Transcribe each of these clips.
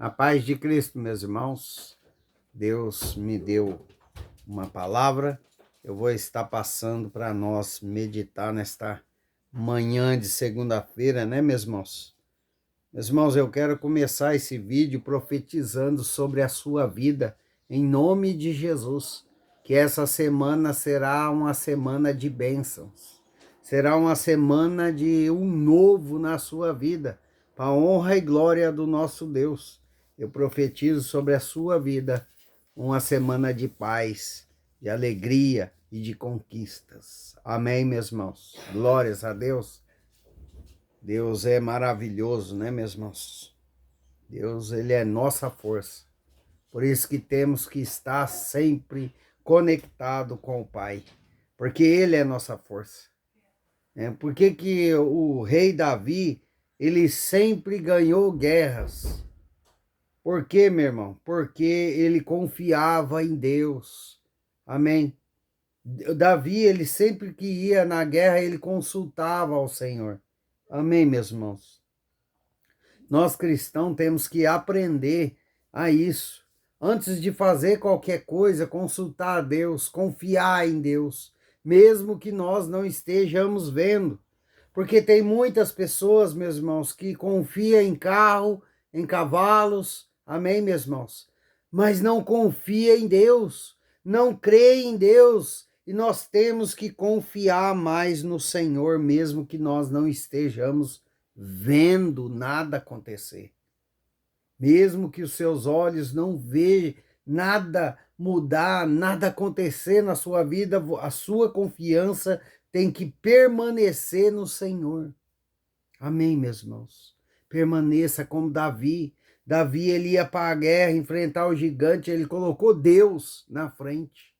A paz de Cristo, meus irmãos. Deus me deu uma palavra. Eu vou estar passando para nós meditar nesta manhã de segunda-feira, né, meus irmãos? Meus irmãos, eu quero começar esse vídeo profetizando sobre a sua vida, em nome de Jesus. Que essa semana será uma semana de bênçãos. Será uma semana de um novo na sua vida, para a honra e glória do nosso Deus. Eu profetizo sobre a sua vida uma semana de paz, de alegria e de conquistas. Amém, meus irmãos? Glórias a Deus. Deus é maravilhoso, né, meus irmãos? Deus, ele é nossa força. Por isso que temos que estar sempre conectado com o Pai, porque ele é nossa força. Por que o rei Davi, ele sempre ganhou guerras? Por quê, meu irmão? Porque ele confiava em Deus. Amém? Davi, ele sempre que ia na guerra, ele consultava ao Senhor. Amém, meus irmãos? Nós cristãos temos que aprender a isso. Antes de fazer qualquer coisa, consultar a Deus, confiar em Deus, mesmo que nós não estejamos vendo. Porque tem muitas pessoas, meus irmãos, que confiam em carro, em cavalos, amém, meus irmãos? Mas não confia em Deus, não crê em Deus, e nós temos que confiar mais no Senhor, mesmo que nós não estejamos vendo nada acontecer. Mesmo que os seus olhos não vejam nada mudar, nada acontecer na sua vida, a sua confiança tem que permanecer no Senhor. Amém, meus irmãos? Permaneça como Davi. Davi, ele ia para a guerra, enfrentar o gigante, ele colocou Deus na frente.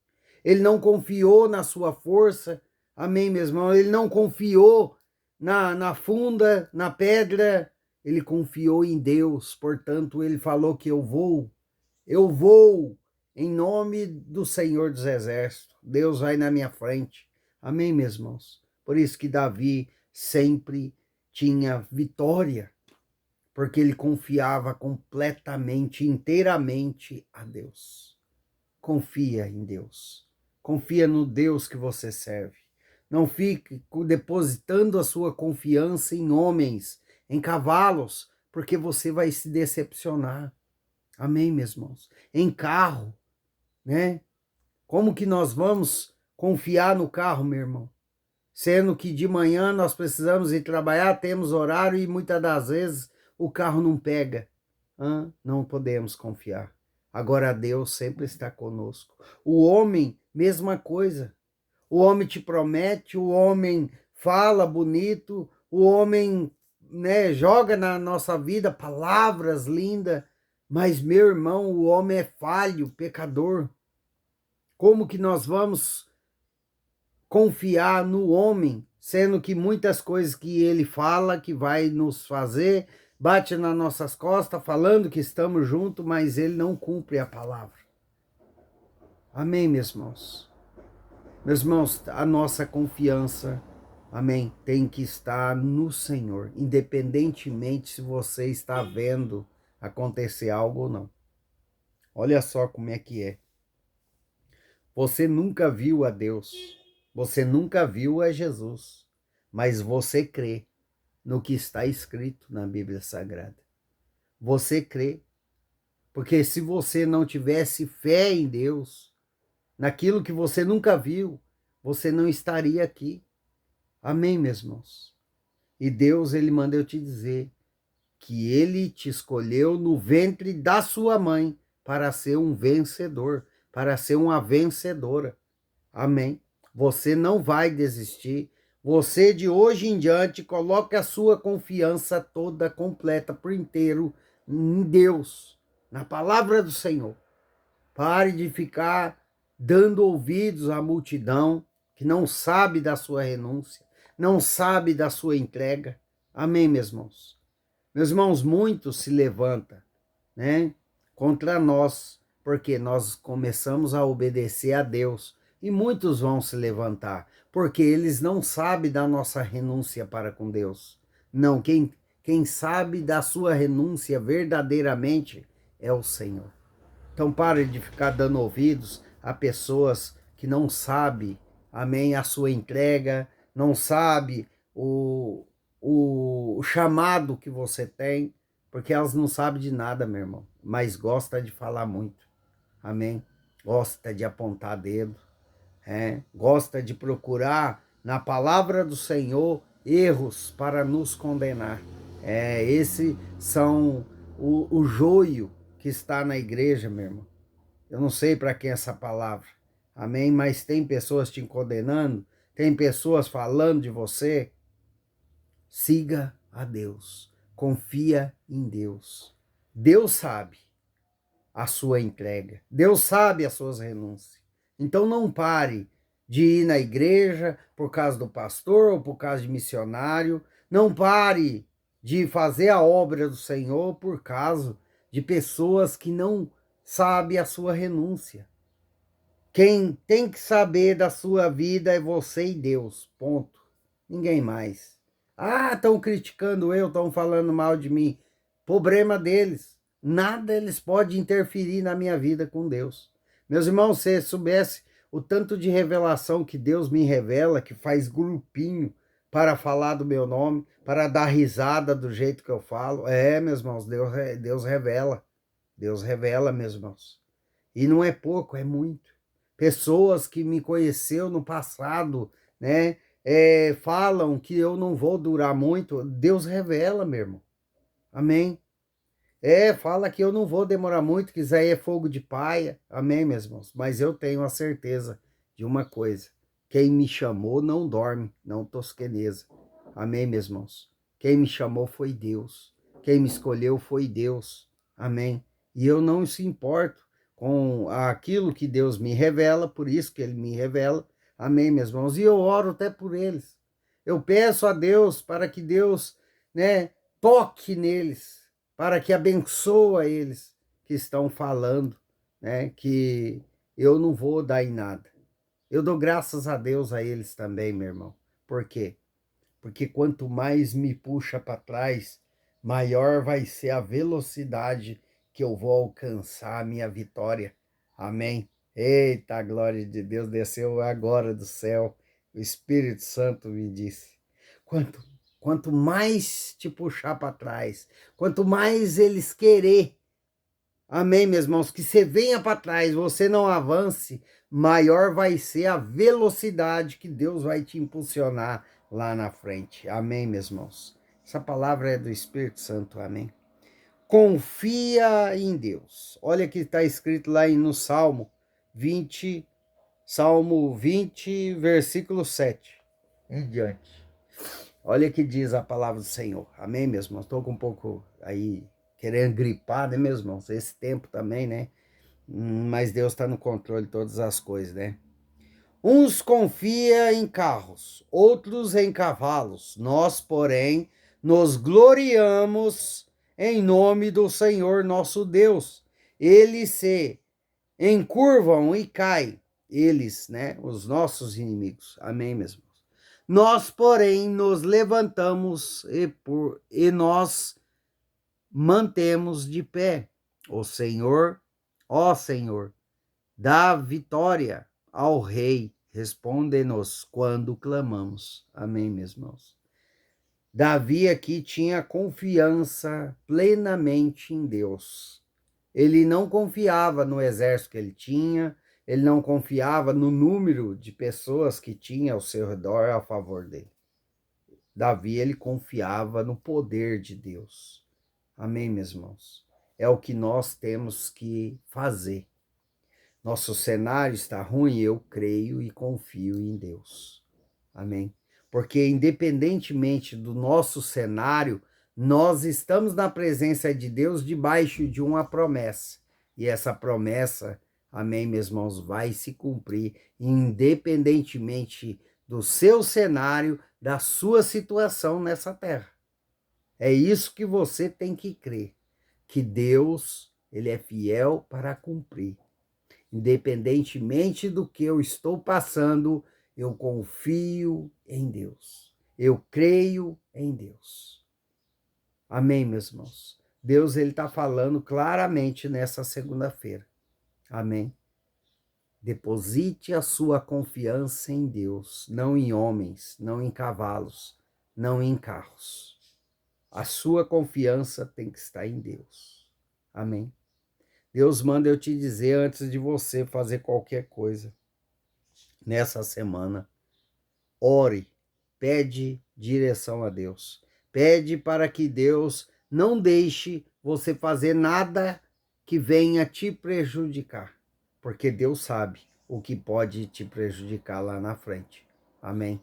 Ele não confiou na sua força. Amém, meus irmãos? Ele não confiou na funda, na pedra. Ele confiou em Deus. Portanto, ele falou que eu vou em nome do Senhor dos Exércitos. Deus vai na minha frente. Amém, meus irmãos? Por isso que Davi sempre tinha vitória, porque ele confiava completamente, inteiramente a Deus. Confia em Deus. Confia no Deus que você serve. Não fique depositando a sua confiança em homens, em cavalos, porque você vai se decepcionar. Amém, meus irmãos? Em carro, né? Como que nós vamos confiar no carro, meu irmão? Sendo que de manhã nós precisamos ir trabalhar, temos horário e muitas das vezes o carro não pega. Não podemos confiar. Agora Deus sempre está conosco. O homem, mesma coisa. O homem te promete, o homem fala bonito, o homem, né, joga na nossa vida palavras lindas, mas, meu irmão, o homem é falho, pecador. Como que nós vamos confiar no homem, sendo que muitas coisas que ele fala que vai nos fazer, bate nas nossas costas, falando que estamos juntos, mas ele não cumpre a palavra. Amém, meus irmãos? Meus irmãos, a nossa confiança, amém, tem que estar no Senhor, independentemente se você está vendo acontecer algo ou não. Olha só como é que é. Você nunca viu a Deus, você nunca viu a Jesus, mas você crê no que está escrito na Bíblia Sagrada. Você crê, porque se você não tivesse fé em Deus, naquilo que você nunca viu, você não estaria aqui. Amém, meus irmãos? E Deus, ele manda eu te dizer que ele te escolheu no ventre da sua mãe para ser um vencedor, para ser uma vencedora. Amém? Você não vai desistir. Você, de hoje em diante, coloque a sua confiança toda, completa, por inteiro, em Deus, na palavra do Senhor. Pare de ficar dando ouvidos à multidão que não sabe da sua renúncia, não sabe da sua entrega. Amém, meus irmãos? Meus irmãos, muitos se levantam, né, contra nós, porque nós começamos a obedecer a Deus. E muitos vão se levantar, porque eles não sabem da nossa renúncia para com Deus. Não, quem sabe da sua renúncia verdadeiramente é o Senhor. Então pare de ficar dando ouvidos a pessoas que não sabem, amém, a sua entrega, não sabe o chamado que você tem, porque elas não sabem de nada, meu irmão, mas gosta de falar muito, amém? Gosta de apontar dedo, gosta de procurar na palavra do Senhor erros para nos condenar. Esse são o joio que está na igreja, meu irmão. Eu não sei para quem é essa palavra, amém? Mas tem pessoas te condenando, tem pessoas falando de você. Siga a Deus, confia em Deus. Deus sabe a sua entrega, Deus sabe as suas renúncias. Então não pare de ir na igreja por causa do pastor ou por causa de missionário. Não pare de fazer a obra do Senhor por causa de pessoas que não sabem a sua renúncia. Quem tem que saber da sua vida é você e Deus, ponto. Ninguém mais. Ah, estão criticando eu, estão falando mal de mim. Problema deles. Nada eles podem interferir na minha vida com Deus. Meus irmãos, se soubesse o tanto de revelação que Deus me revela, que faz grupinho para falar do meu nome, para dar risada do jeito que eu falo. Meus irmãos, Deus revela. Deus revela, meus irmãos. E não é pouco, é muito. Pessoas que me conheceu no passado, né? Falam que eu não vou durar muito. Deus revela, meu irmão. Amém? Fala que eu não vou demorar muito, que isso aí é fogo de paia. Amém, meus irmãos? Mas eu tenho a certeza de uma coisa. Quem me chamou não dorme, não tosqueneza. Amém, meus irmãos? Quem me chamou foi Deus. Quem me escolheu foi Deus. Amém? E eu não se importo com aquilo que Deus me revela, por isso que Ele me revela. Amém, meus irmãos? E eu oro até por eles. Eu peço a Deus para que Deus, né, toque neles, para que abençoe eles que estão falando, né, que eu não vou dar em nada. Eu dou graças a Deus a eles também, meu irmão. Por quê? Porque quanto mais me puxa para trás, maior vai ser a velocidade que eu vou alcançar a minha vitória. Amém? Eita, a glória de Deus desceu agora do céu. O Espírito Santo me disse. Quanto mais te puxar para trás, quanto mais eles querer, amém, meus irmãos, que você venha para trás, você não avance, maior vai ser a velocidade que Deus vai te impulsionar lá na frente. Amém, meus irmãos? Essa palavra é do Espírito Santo, amém? Confia em Deus. Olha que está escrito lá no Salmo 20, versículo 7 em diante. Olha que diz a palavra do Senhor. Amém, meus irmãos? Estou com um pouco aí querendo gripar, né, meus irmãos? Esse tempo também, né? Mas Deus está no controle de todas as coisas, né? Uns confia em carros, outros em cavalos. Nós, porém, nos gloriamos em nome do Senhor nosso Deus. Eles se encurvam e caem. Eles, né? Os nossos inimigos. Amém, meus irmãos? Nós, porém, nos levantamos e nós mantemos de pé. O Senhor, ó Senhor, dá vitória ao Rei, responde-nos quando clamamos. Amém, meus irmãos? Davi aqui tinha confiança plenamente em Deus. Ele não confiava no exército que ele tinha, ele não confiava no número de pessoas que tinha ao seu redor a favor dele. Davi, ele confiava no poder de Deus. Amém, meus irmãos? É o que nós temos que fazer. Nosso cenário está ruim, eu creio e confio em Deus. Amém? Porque independentemente do nosso cenário, nós estamos na presença de Deus debaixo de uma promessa. E essa promessa, amém, meus irmãos, vai se cumprir independentemente do seu cenário, da sua situação nessa terra. É isso que você tem que crer, que Deus, ele é fiel para cumprir. Independentemente do que eu estou passando, eu confio em Deus. Eu creio em Deus. Amém, meus irmãos? Deus ele está falando claramente nessa segunda-feira. Amém? Deposite a sua confiança em Deus, não em homens, não em cavalos, não em carros. A sua confiança tem que estar em Deus. Amém? Deus manda eu te dizer antes de você fazer qualquer coisa nessa semana. Ore, pede direção a Deus. Pede para que Deus não deixe você fazer nada que venha te prejudicar, porque Deus sabe o que pode te prejudicar lá na frente. Amém?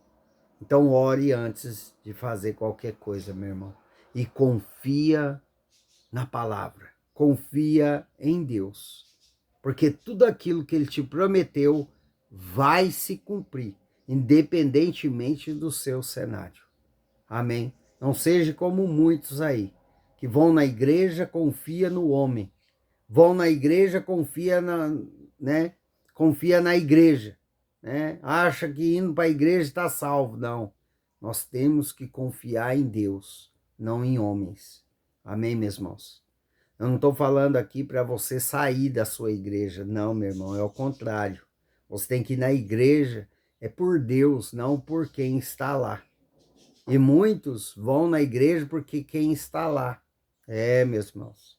Então ore antes de fazer qualquer coisa, meu irmão. E confia na palavra. Confia em Deus. Porque tudo aquilo que Ele te prometeu vai se cumprir, independentemente do seu cenário. Amém? Não seja como muitos aí, que vão na igreja, confia no homem. Vão na igreja, confia na igreja. Né? Acha que indo para a igreja está salvo. Não. Nós temos que confiar em Deus, não em homens. Amém, meus irmãos? Eu não estou falando aqui para você sair da sua igreja. Não, meu irmão, é o contrário. Você tem que ir na igreja, é por Deus, não por quem está lá. E muitos vão na igreja porque quem está lá. Meus irmãos.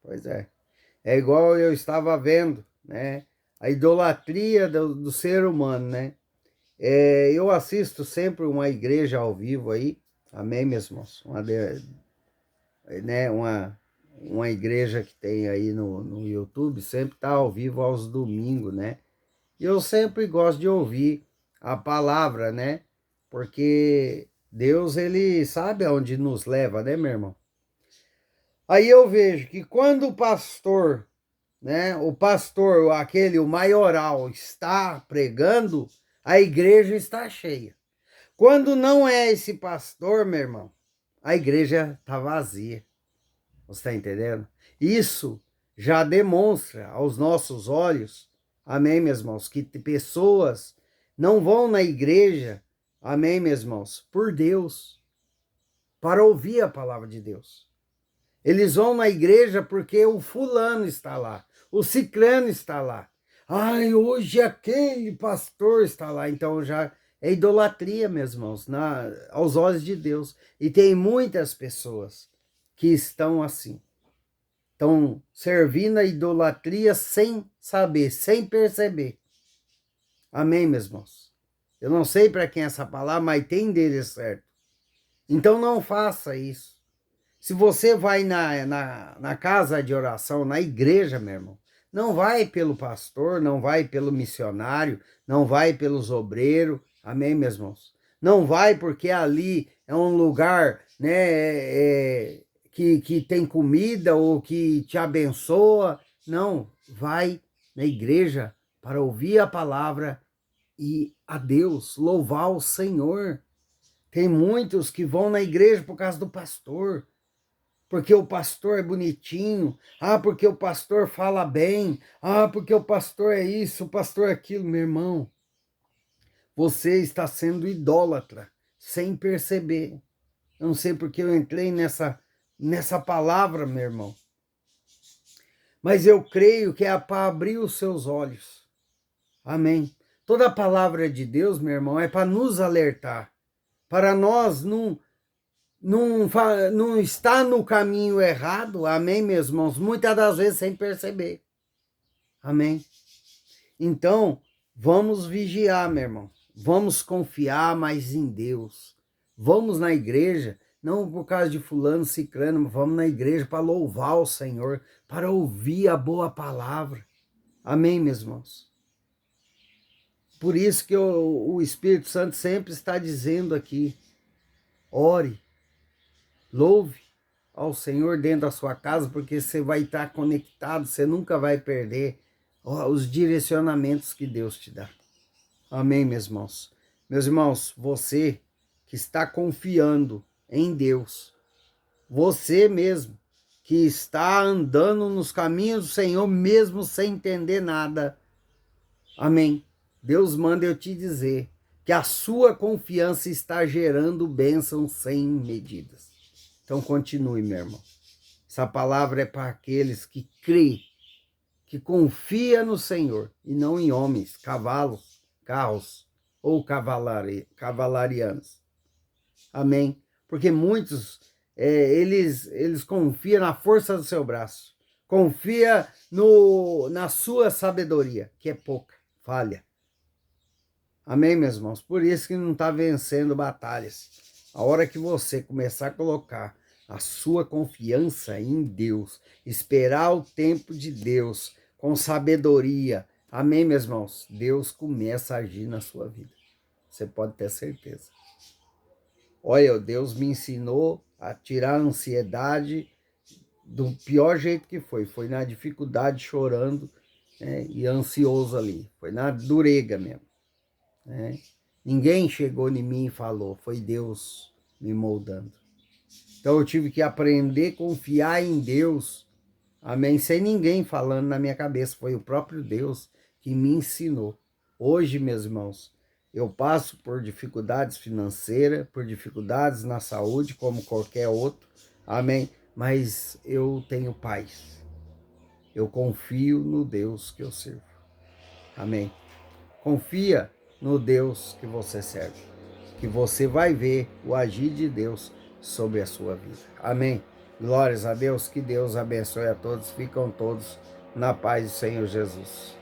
Pois é. É igual eu estava vendo, né? A idolatria do ser humano, né? Eu assisto sempre uma igreja ao vivo aí. Amém, meus irmãos? Uma igreja que tem aí no YouTube, sempre está ao vivo aos domingos, né? E eu sempre gosto de ouvir a palavra, né? Porque Deus, ele sabe aonde nos leva, né, meu irmão? Aí eu vejo que quando o pastor, né, o maioral, está pregando, a igreja está cheia. Quando não é esse pastor, meu irmão, a igreja está vazia. Você está entendendo? Isso já demonstra aos nossos olhos, amém, meus irmãos, que pessoas não vão na igreja, amém, meus irmãos, por Deus, para ouvir a palavra de Deus. Eles vão na igreja porque o fulano está lá, o ciclano está lá. Ai, hoje aquele pastor está lá. Então já é idolatria, meus irmãos, aos olhos de Deus. E tem muitas pessoas que estão assim. Estão servindo a idolatria sem saber, sem perceber. Amém, meus irmãos? Eu não sei para quem é essa palavra, mas tem deles certo. Então não faça isso. Se você vai na casa de oração, na igreja, meu irmão, não vai pelo pastor, não vai pelo missionário, não vai pelos obreiros, amém, meus irmãos? Não vai porque ali é um lugar, né, que tem comida ou que te abençoa. Não, vai na igreja para ouvir a palavra e a Deus, louvar o Senhor. Tem muitos que vão na igreja por causa do pastor, porque o pastor é bonitinho, porque o pastor fala bem, porque o pastor é isso, o pastor é aquilo. Meu irmão, você está sendo idólatra, sem perceber. Eu não sei porque eu entrei nessa palavra, meu irmão. Mas eu creio que é para abrir os seus olhos. Amém. Toda a palavra de Deus, meu irmão, é para nos alertar, para nós não está no caminho errado, amém, meus irmãos? Muitas das vezes sem perceber, amém? Então, vamos vigiar, meu irmão, vamos confiar mais em Deus, vamos na igreja, não por causa de fulano, ciclano, vamos na igreja para louvar o Senhor, para ouvir a boa palavra, amém, meus irmãos? Por isso que o Espírito Santo sempre está dizendo aqui, ore, louve ao Senhor dentro da sua casa, porque você vai estar conectado, você nunca vai perder os direcionamentos que Deus te dá. Amém, meus irmãos? Meus irmãos, você que está confiando em Deus, você mesmo que está andando nos caminhos do Senhor, mesmo sem entender nada, amém? Deus manda eu te dizer que a sua confiança está gerando bênçãos sem medidas. Então continue, meu irmão. Essa palavra é para aqueles que creem, que confia no Senhor e não em homens, cavalos, carros ou cavalarianos. Amém? Porque muitos, eles confiam na força do seu braço, confia na sua sabedoria, que é pouca, falha. Amém, meus irmãos? Por isso que não está vencendo batalhas. A hora que você começar a colocar a sua confiança em Deus, esperar o tempo de Deus com sabedoria, amém, meus irmãos? Deus começa a agir na sua vida. Você pode ter certeza. Olha, Deus me ensinou a tirar a ansiedade do pior jeito que foi. Foi na dificuldade, chorando, né, e ansioso ali. Foi na dureza mesmo. Né? Ninguém chegou em mim e falou, foi Deus me moldando. Então eu tive que aprender a confiar em Deus, amém, sem ninguém falando na minha cabeça, foi o próprio Deus que me ensinou. Hoje, meus irmãos, eu passo por dificuldades financeiras, por dificuldades na saúde, como qualquer outro, amém, mas eu tenho paz. Eu confio no Deus que eu sirvo, amém. Confia no Deus que você serve, que você vai ver o agir de Deus sobre a sua vida. Amém? Glórias a Deus, que Deus abençoe a todos, ficam todos na paz do Senhor Jesus.